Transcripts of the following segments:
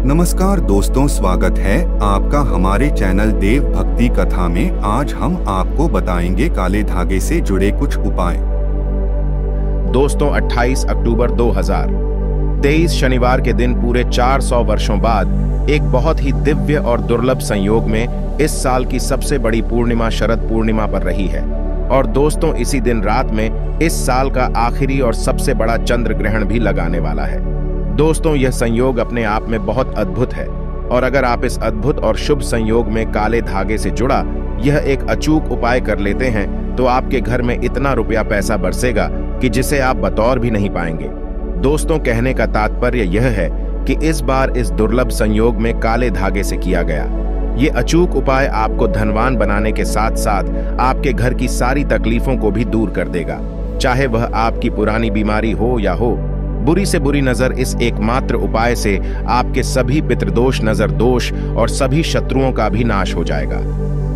नमस्कार दोस्तों, स्वागत है आपका हमारे चैनल देव भक्ति कथा में। आज हम आपको बताएंगे काले धागे से जुड़े कुछ उपाय। दोस्तों 28 अक्टूबर 2023 शनिवार के दिन पूरे 400 वर्षों बाद एक बहुत ही दिव्य और दुर्लभ संयोग में इस साल की सबसे बड़ी पूर्णिमा शरद पूर्णिमा पर रही है। और दोस्तों इसी दिन रात में इस साल का आखिरी और सबसे बड़ा चंद्र ग्रहण भी लगाने वाला है। दोस्तों यह संयोग अपने आप में बहुत अद्भुत है और अगर आप इस अद्भुत और शुभ संयोग में काले धागे से जुड़ा यह एक अचूक उपाय कर लेते हैं तो आपके घर में इतना रुपया पैसा बरसेगा कि जिसे आप बतौर भी नहीं पाएंगे। दोस्तों कहने का तात्पर्य यह है कि इस बार इस दुर्लभ संयोग में काले धागे से किया गया ये अचूक उपाय आपको धनवान बनाने के साथ साथ आपके घर की सारी तकलीफों को भी दूर कर देगा, चाहे वह आपकी पुरानी बीमारी हो या हो। बुरी से बुरी नजर इस एकमात्र उपाय से आपके सभी पितृदोष, नजर दोष और सभी शत्रुओं का भी नाश हो जाएगा।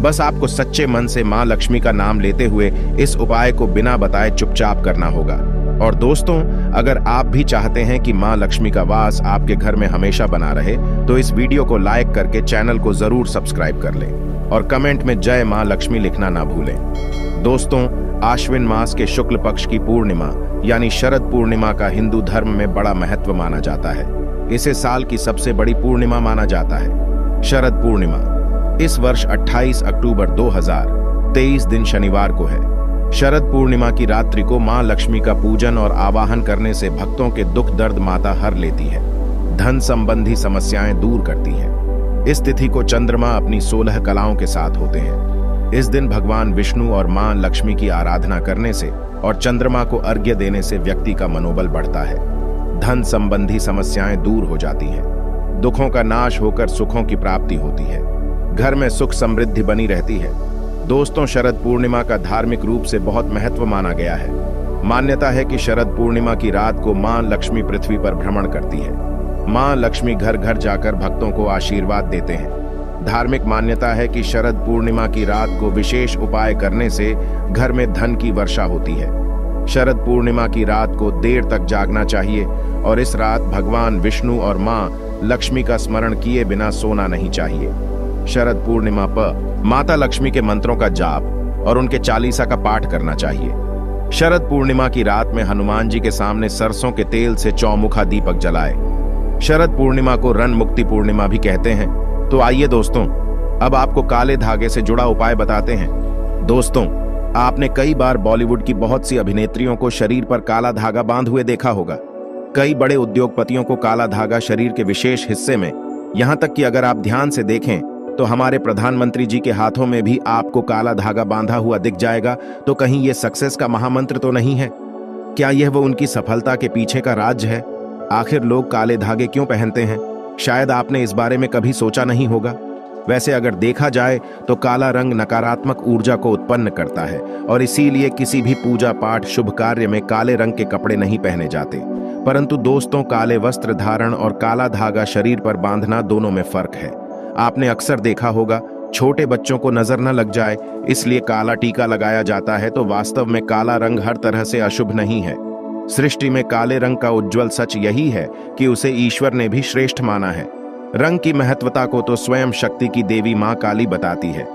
बस आपको सच्चे मन से मां लक्ष्मी का नाम लेते हुए इस उपाय को बिना बताए चुपचाप करना होगा। और दोस्तों अगर आप भी चाहते हैं कि मां लक्ष्मी का वास आपके घर में हमेशा बना रहे तो इस वीडियो को लाइक करके चैनल को जरूर सब्सक्राइब कर लें और कमेंट में जय मां लक्ष्मी लिखना ना भूलें। दोस्तों आश्विन मास के शुक्ल पक्ष की पूर्णिमा यानी शरद पूर्णिमा का हिंदू धर्म में बड़ा महत्व माना जाता है। इसे साल की सबसे बड़ी पूर्णिमा माना जाता है। शरद पूर्णिमा इस वर्ष 28 अक्टूबर 2023 दिन शनिवार को है। शरद पूर्णिमा की रात्रि को मां लक्ष्मी का पूजन और आवाहन करने से भक्तों के दुख दर्द माता हर लेती है, धन संबंधी समस्याएं दूर करती है। इस तिथि को चंद्रमा अपनी 16 कलाओं के साथ होते हैं। इस दिन भगवान विष्णु और मां लक्ष्मी की आराधना करने से और चंद्रमा को अर्घ्य देने से व्यक्ति का मनोबल बढ़ता है, धन संबंधी समस्याएं दूर हो जाती हैं, दुखों का नाश होकर सुखों की प्राप्ति होती है, घर में सुख समृद्धि बनी रहती है। दोस्तों शरद पूर्णिमा का धार्मिक रूप से बहुत महत्व माना गया है। मान्यता है कि शरद पूर्णिमा की रात को मां लक्ष्मी पृथ्वी पर भ्रमण करती है। मां लक्ष्मी घर घर जाकर भक्तों को आशीर्वाद देते हैं। धार्मिक मान्यता है कि शरद पूर्णिमा की रात को विशेष उपाय करने से घर में धन की वर्षा होती है। शरद पूर्णिमा की रात को देर तक जागना चाहिए और इस रात भगवान विष्णु और मां लक्ष्मी का स्मरण किए बिना सोना नहीं चाहिए। शरद पूर्णिमा पर माता लक्ष्मी के मंत्रों का जाप और उनके चालीसा का पाठ करना चाहिए। शरद पूर्णिमा की रात में हनुमान जी के सामने सरसों के तेल से चौमुखा दीपक जलाए। शरद पूर्णिमा को रण मुक्ति पूर्णिमा भी कहते हैं। तो आइए दोस्तों अब आपको काले धागे से जुड़ा उपाय बताते हैं। दोस्तों आपने कई बार बॉलीवुड की बहुत सी अभिनेत्रियों को शरीर पर काला धागा बांध हुए देखा होगा। कई बड़े उद्योगपतियों को काला धागा शरीर के विशेष हिस्से में, यहाँ तक कि अगर आप ध्यान से देखें तो हमारे प्रधानमंत्री जी के हाथों में भी आपको काला धागा बांधा हुआ दिख जाएगा। तो कहीं ये सक्सेस का महामंत्र तो नहीं है? क्या यह वो उनकी सफलता के पीछे का राज है? आखिर लोग काले धागे क्यों पहनते हैं? शायद आपने इस बारे में कभी सोचा नहीं होगा। वैसे अगर देखा जाए तो काला रंग नकारात्मक ऊर्जा को उत्पन्न करता है और इसीलिए किसी भी पूजा पाठ शुभ कार्य में काले रंग के कपड़े नहीं पहने जाते। परंतु दोस्तों काले वस्त्र धारण और काला धागा शरीर पर बांधना दोनों में फर्क है। आपने अक्सर देखा होगा छोटे बच्चों को नजर न लग जाए इसलिए काला टीका लगाया जाता है, तो वास्तव में काला रंग हर तरह से अशुभ नहीं है। सृष्टि में काले रंग का उज्जवल सच यही है कि उसे ईश्वर ने भी श्रेष्ठ माना है। रंग की महत्वता को तो स्वयं शक्ति की देवी मां काली बताती है।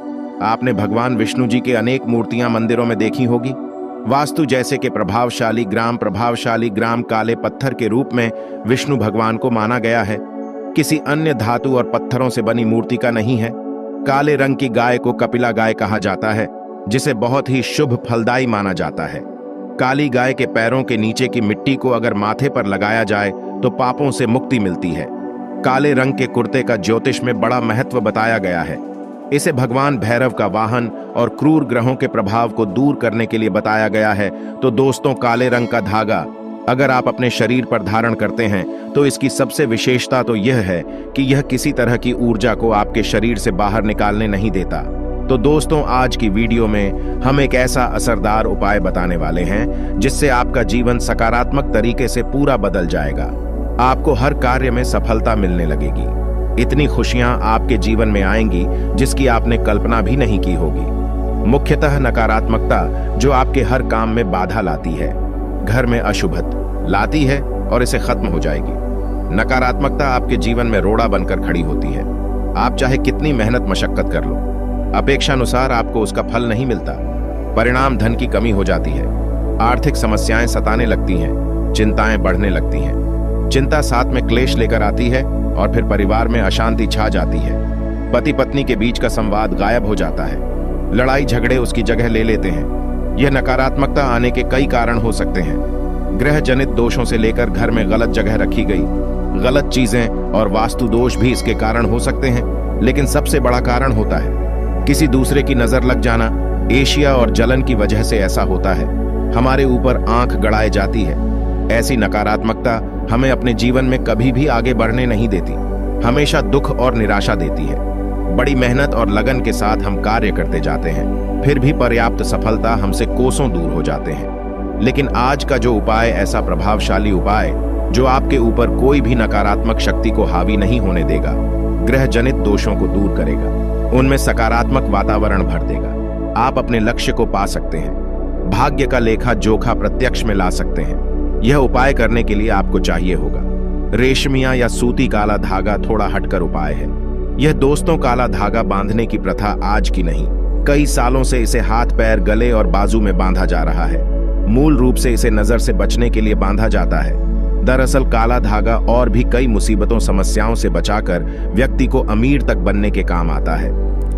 आपने भगवान विष्णु जी के अनेक मूर्तियां मंदिरों में देखी होगी। वास्तु जैसे कि प्रभावशाली ग्राम काले पत्थर के रूप में विष्णु भगवान को माना गया है, किसी अन्य धातु और पत्थरों से बनी मूर्ति का नहीं है। काले रंग की गाय को कपिला गाय कहा जाता है, जिसे बहुत ही शुभ फलदायी माना जाता है। काली गाय के पैरों के नीचे की मिट्टी को अगर माथे पर लगाया जाए तो पापों से मुक्ति मिलती है। काले रंग के कुर्ते का ज्योतिष में बड़ा महत्व बताया गया है। इसे भगवान भैरव का वाहन और क्रूर ग्रहों के प्रभाव को दूर करने के लिए बताया गया है। तो दोस्तों काले रंग का धागा अगर आप अपने शरीर पर धारण करते हैं तो इसकी सबसे विशेषता तो यह है कि यह किसी तरह की ऊर्जा को आपके शरीर से बाहर निकालने नहीं देता। तो दोस्तों आज की वीडियो में हम एक ऐसा असरदार उपाय बताने वाले हैं जिससे आपका जीवन सकारात्मक तरीके से पूरा बदल जाएगा। आपको हर कार्य में सफलता मिलने लगेगी। इतनी खुशियां आपके जीवन में आएंगी जिसकी आपने कल्पना भी नहीं की होगी। मुख्यतः नकारात्मकता जो आपके हर काम में बाधा लाती है, घर में अशुभत लाती है और इसे खत्म हो जाएगी। नकारात्मकता आपके जीवन में रोड़ा बनकर खड़ी होती है। आप चाहे कितनी मेहनत मशक्कत कर लो, अपेक्षानुसार आपको उसका फल नहीं मिलता। परिणाम धन की कमी हो जाती है, आर्थिक समस्याएं सताने लगती हैं, चिंताएं बढ़ने लगती हैं। चिंता साथ में क्लेश लेकर आती है और फिर परिवार में अशांति छा जाती है। पति पत्नी के बीच का संवाद गायब हो जाता है, लड़ाई झगड़े उसकी जगह ले लेते हैं। यह नकारात्मकता आने के कई कारण हो सकते हैं। ग्रह जनित दोषों से लेकर घर में गलत जगह रखी गई गलत चीजें और वास्तु दोष भी इसके कारण हो सकते हैं, लेकिन सबसे बड़ा कारण होता है किसी दूसरे की नजर लग जाना। एशिया और जलन की वजह से ऐसा होता है, हमारे ऊपर आंख गड़ाई जाती है। ऐसी नकारात्मकता हमें अपने जीवन में कभी भी आगे बढ़ने नहीं देती, हमेशा दुख और निराशा देती है। बड़ी मेहनत और लगन के साथ हम कार्य करते जाते हैं, फिर भी पर्याप्त सफलता हमसे कोसों दूर हो जाते हैं। लेकिन आज का जो उपाय ऐसा प्रभावशाली उपाय जो आपके ऊपर कोई भी नकारात्मक शक्ति को हावी नहीं होने देगा, ग्रह जनित दोषों को दूर करेगा, उनमें सकारात्मक वातावरण भर देगा। आप अपने लक्ष्य को पा सकते हैं, भाग्य का लेखा जोखा प्रत्यक्ष में ला सकते हैं। यह उपाय करने के लिए आपको चाहिए होगा रेशमिया या सूती काला धागा। थोड़ा हटकर उपाय है यह दोस्तों। काला धागा बांधने की प्रथा आज की नहीं, कई सालों से इसे हाथ पैर गले और बाजू में बांधा जा रहा है। मूल रूप से इसे नजर से बचने के लिए बांधा जाता है। दरअसल काला धागा और भी कई मुसीबतों समस्याओं से बचाकर व्यक्ति को अमीर तक बनने के काम आता है।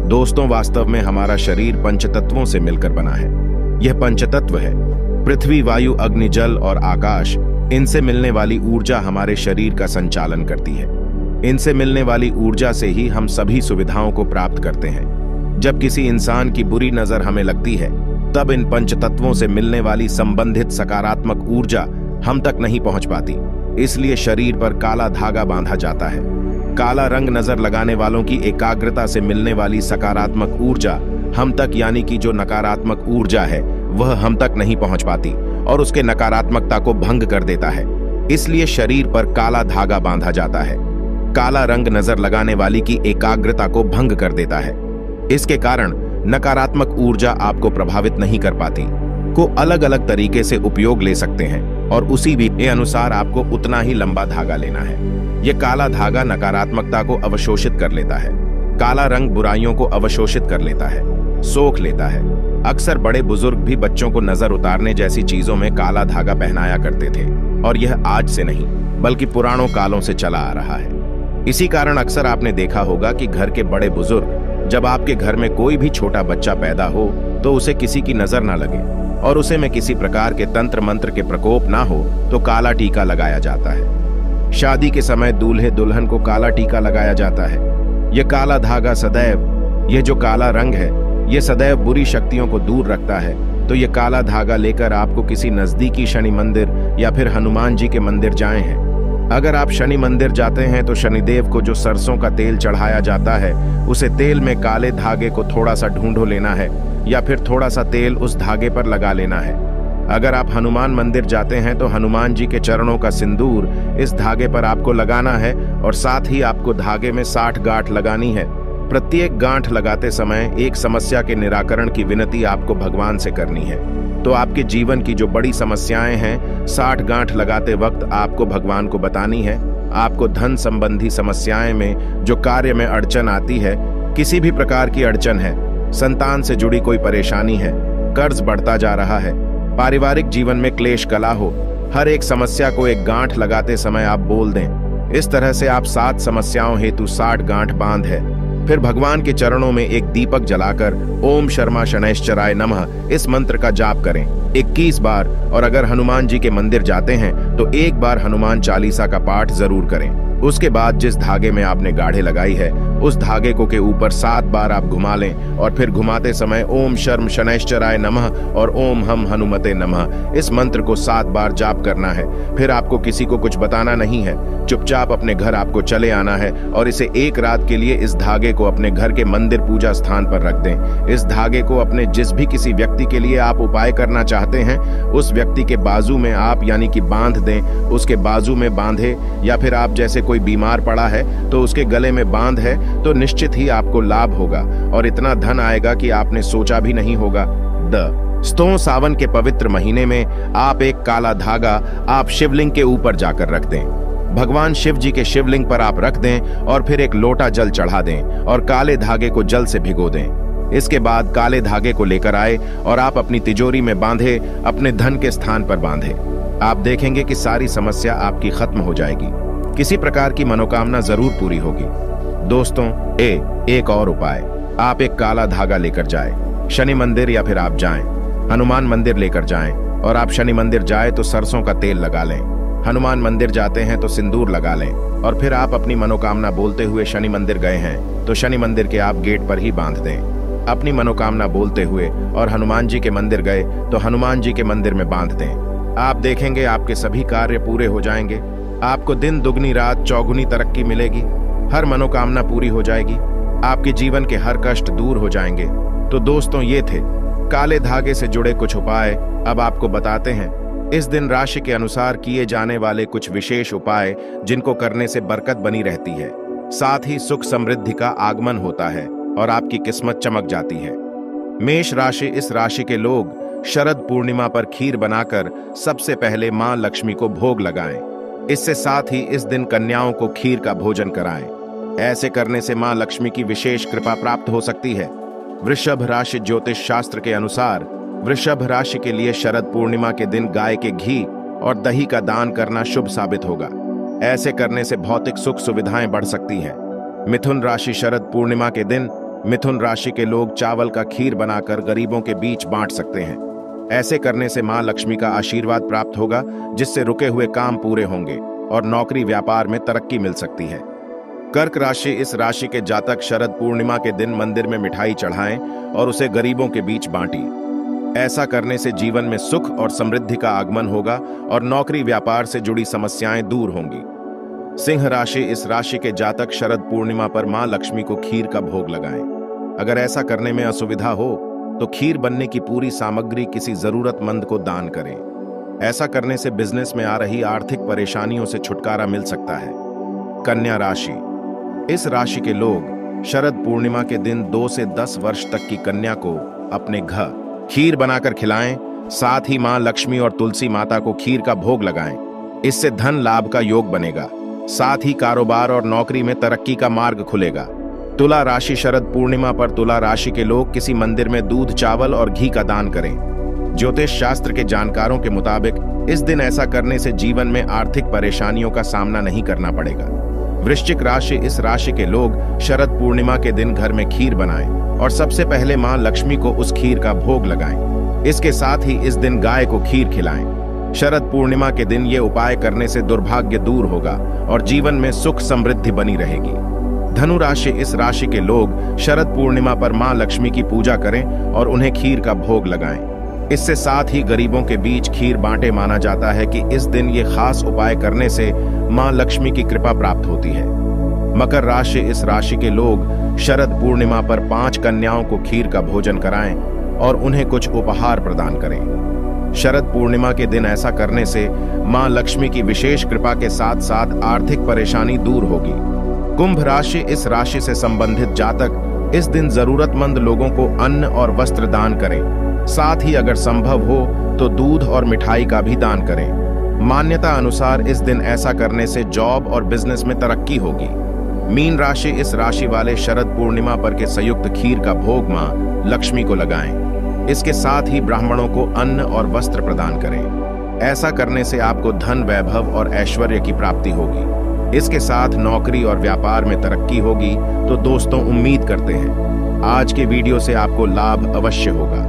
दोस्तों, वास्तव में हमारा शरीर पंचतत्वों से मिलकर बना है। यह पंचतत्व है पृथ्वी, वायु, अग्नि, जल और आकाश। इनसे मिलने वाली ऊर्जा हमारे शरीर का संचालन करती है। इनसे मिलने वाली ऊर्जा से ही हम सभी सुविधाओं को प्राप्त करते हैं। जब किसी इंसान की बुरी नजर हमें लगती है, तब इन पंचतत्वों से मिलने वाली संबंधित सकारात्मक ऊर्जा हम तक नहीं पहुंच पाती। इसलिए शरीर पर काला धागा बांधा जाता है। काला रंग नजर लगाने वालों की एकाग्रता से मिलने वाली सकारात्मक ऊर्जा हम तक, यानी कि जो नकारात्मक ऊर्जा है वह हम तक नहीं पहुंच पाती और उसके नकारात्मकता को भंग कर देता है। इसलिए शरीर पर काला धागा बांधा जाता है। काला रंग नजर लगाने वाली की एकाग्रता को भंग कर देता है। इसके कारण नकारात्मक ऊर्जा आपको प्रभावित नहीं कर पाती। को अलग अलग तरीके से उपयोग ले सकते हैं और उसी के अनुसार आपको उतना ही लंबा धागा लेना है। यह काला धागा नकारात्मकता को अवशोषित कर लेता है। काला रंग बुराइयों को अवशोषित कर लेता है, सोख लेता है। अक्सर बड़े बुजुर्ग भी बच्चों को नजर उतारने जैसी चीजों में काला धागा पहनाया करते थे और यह आज से नहीं बल्कि पुरानों कालों से चला आ रहा है। इसी कारण अक्सर आपने देखा होगा कि घर के बड़े बुजुर्ग, जब आपके घर में कोई भी छोटा बच्चा पैदा हो तो उसे किसी की नजर ना लगे और उसे में किसी प्रकार के तंत्र मंत्र के प्रकोप ना हो तो काला टीका लगाया जाता है। शादी के समय दूल्हे दुल्हन को काला टीका लगाया जाता है। यह काला धागा सदैव, यह जो काला रंग है, यह सदैव बुरी शक्तियों को दूर रखता है। तो यह काला धागा लेकर आपको किसी नजदीकी शनि मंदिर या फिर हनुमान जी के मंदिर जाए हैं। अगर आप शनि मंदिर जाते हैं तो शनिदेव को जो सरसों का तेल चढ़ाया जाता है, उसे तेल में काले धागे को थोड़ा सा ढूंढो लेना है या फिर थोड़ा सा तेल उस धागे पर लगा लेना है। अगर आप हनुमान मंदिर जाते हैं तो हनुमान जी के चरणों का सिंदूर इस धागे पर आपको लगाना है और साथ ही आपको धागे में 60 गांठ लगानी है। प्रत्येक गांठ लगाते समय एक समस्या के निराकरण की विनती आपको भगवान से करनी है। तो आपके जीवन की जो बड़ी समस्याएं हैं, 60 गांठ लगाते वक्त आपको भगवान को बतानी है। आपको धन संबंधी समस्याएं में जो कार्य में अड़चन आती है, किसी भी प्रकार की अड़चन है, संतान से जुड़ी कोई परेशानी है, कर्ज बढ़ता जा रहा है, पारिवारिक जीवन में क्लेश कला हो, हर एक समस्या को एक गांठ लगाते समय आप बोल दें। इस तरह से आप 7 समस्याओं हेतु 60 गांठ बांध है। फिर भगवान के चरणों में एक दीपक जलाकर ओम शर्मा शनैश्चराय नमः इस मंत्र का जाप करें 21 बार। और अगर हनुमान जी के मंदिर जाते हैं तो एक बार हनुमान चालीसा का पाठ जरूर करें। उसके बाद जिस धागे में आपने गाढ़े लगाई है, उस धागे को के ऊपर 7 बार आप घुमा लें और फिर घुमाते समय ओम शर्म शनैश्चराय नमः और ओम हम हनुमते नमः इस मंत्र को 7 बार जाप करना है। फिर आपको किसी को कुछ बताना नहीं है, चुपचाप अपने घर आपको चले आना है और इसे एक रात के लिए इस धागे को अपने घर के मंदिर पूजा स्थान पर रख दें। इस धागे को अपने जिस भी किसी व्यक्ति के लिए आप उपाय करना चाहते हैं, उस व्यक्ति के बाजू में आप यानी कि बांध दें। उसके बाजू में बांधे या फिर आप जैसे कोई बीमार पड़ा है तो उसके गले में बांध है तो निश्चित ही आपको लाभ होगा और इतना धन आएगा कि आपने सोचा भी नहीं होगा। दोस्तों, सावन के पवित्र महीने में आप एक काला धागा आप शिवलिंग के ऊपर जाकर रख दें। भगवान शिव जी के शिवलिंग पर आप रख दें और फिर एक लोटा जल चढ़ा दें और काले धागे को जल से भिगो दें। इसके बाद काले धागे को लेकर आए और आप अपनी तिजोरी में बांधे, अपने धन के स्थान पर बांधे। आप देखेंगे कि सारी समस्या आपकी खत्म हो जाएगी, किसी प्रकार की मनोकामना जरूर पूरी होगी। दोस्तों, एक और उपाय, आप एक काला धागा लेकर जाएं, शनि मंदिर या फिर आप जाएं, हनुमान मंदिर लेकर जाएं, और आप शनि मंदिर जाए तो सरसों का तेल लगा लें, हनुमान मंदिर जाते हैं तो सिंदूर लगा लें, और फिर आप अपनी मनोकामना बोलते हुए शनि मंदिर गए हैं तो शनि मंदिर के आप गेट पर ही बांध दें। अपनी मनोकामना बोलते हुए और हनुमान जी के मंदिर गए तो हनुमान जी के मंदिर में बांध दें। आप देखेंगे आपके सभी कार्य पूरे हो जाएंगे, आपको दिन दुगनी रात चौगुनी तरक्की मिलेगी, हर मनोकामना पूरी हो जाएगी, आपके जीवन के हर कष्ट दूर हो जाएंगे। तो दोस्तों, ये थे काले धागे से जुड़े कुछ उपाय। अब आपको बताते हैं इस दिन राशि के अनुसार किए जाने वाले कुछ विशेष उपाय जिनको करने से बरकत बनी रहती है, साथ ही सुख समृद्धि का आगमन होता है और आपकी किस्मत चमक जाती है। मेष राशि, इस राशि के लोग शरद पूर्णिमा पर खीर बनाकर सबसे पहले मां लक्ष्मी को भोग लगाएं। इससे साथ ही इस दिन कन्याओं को खीर का भोजन कराएं। ऐसे करने से मां लक्ष्मी की विशेष कृपा प्राप्त हो सकती है। वृषभ राशि, ज्योतिष शास्त्र के अनुसार वृषभ राशि के लिए शरद पूर्णिमा के दिन गाय के घी और दही का दान करना शुभ साबित होगा। ऐसे करने से भौतिक सुख सुविधाएं बढ़ सकती हैं। मिथुन राशि, शरद पूर्णिमा के दिन मिथुन राशि के लोग चावल का खीर बनाकर गरीबों के बीच बांट सकते हैं। ऐसे करने से मां लक्ष्मी का आशीर्वाद प्राप्त होगा, जिससे रुके हुए काम पूरे होंगे और नौकरी व्यापार में तरक्की मिल सकती है। कर्क राशि, इस राशि के जातक शरद पूर्णिमा के दिन मंदिर में मिठाई चढ़ाएं और उसे गरीबों के बीच बांटिए। ऐसा करने से जीवन में सुख और समृद्धि का आगमन होगा और नौकरी व्यापार से जुड़ी समस्याएं दूर होंगी। सिंह राशि, इस राशि के जातक शरद पूर्णिमा पर मां लक्ष्मी को खीर का भोग लगाएं। अगर ऐसा करने में असुविधा हो तो खीर बनने की पूरी सामग्री किसी जरूरतमंद को दान करें। ऐसा करने से बिजनेस में आ रही आर्थिक परेशानियों से छुटकारा मिल सकता है। कन्या राशि, इस राशि के लोग शरद पूर्णिमा के दिन 2 से 10 वर्ष तक की कन्या को अपने घर खीर बनाकर खिलाएं। साथ ही मां लक्ष्मी और तुलसी माता को खीर का भोग लगाएं। इससे धन लाभ का योग बनेगा, साथ ही कारोबार और नौकरी में तरक्की का मार्ग खुलेगा। तुला राशि, शरद पूर्णिमा पर तुला राशि के लोग किसी मंदिर में दूध, चावल और घी का दान करें। ज्योतिष शास्त्र के जानकारों के मुताबिक इस दिन ऐसा करने से जीवन में आर्थिक परेशानियों का सामना नहीं करना पड़ेगा। वृश्चिक राशि, इस राशि के लोग शरद पूर्णिमा के दिन घर में खीर बनाएं और सबसे पहले मां लक्ष्मी को उस खीर का भोग लगाएं। इसके साथ ही इस दिन गाय को खीर खिलाएं। शरद पूर्णिमा के दिन ये उपाय करने से दुर्भाग्य दूर होगा और जीवन में सुख समृद्धि बनी रहेगी। धनु राशि, इस राशि के लोग शरद पूर्णिमा पर मां लक्ष्मी की पूजा करें और उन्हें खीर का भोग लगाएं। इससे साथ ही गरीबों के बीच खीर बांटे। माना जाता है कि इस दिन ये खास उपाय करने से मां लक्ष्मी की कृपा प्राप्त होती है। मकर राशि, इस राशि के लोग शरद पूर्णिमा पर 5 कन्याओं को खीर का भोजन कराएं और उन्हें कुछ उपहार प्रदान करें। शरद पूर्णिमा के दिन ऐसा करने से मां लक्ष्मी की विशेष कृपा के साथ साथ आर्थिक परेशानी दूर होगी। कुंभ राशि, इस राशि से संबंधित जातक इस दिन जरूरतमंद लोगों को अन्न और वस्त्र दान करें। साथ ही अगर संभव हो तो दूध और मिठाई का भी दान करें। मान्यता अनुसार इस दिन ऐसा करने से जॉब और बिजनेस में तरक्की होगी। मीन राशि, इस राशि वाले शरद पूर्णिमा पर के संयुक्त खीर का भोग मां लक्ष्मी को लगाएं। इसके साथ ही ब्राह्मणों को अन्न और वस्त्र प्रदान करें। ऐसा करने से आपको धन, वैभव और ऐश्वर्य की प्राप्ति होगी। इसके साथ नौकरी और व्यापार में तरक्की होगी। तो दोस्तों, उम्मीद करते हैं आज के वीडियो से आपको लाभ अवश्य होगा।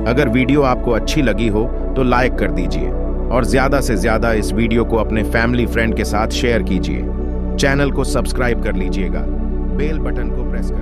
अगर वीडियो आपको अच्छी लगी हो तो लाइक कर दीजिए और ज्यादा से ज्यादा इस वीडियो को अपने फैमिली फ्रेंड के साथ शेयर कीजिए। चैनल को सब्सक्राइब कर लीजिएगा, बेल बटन को प्रेस कर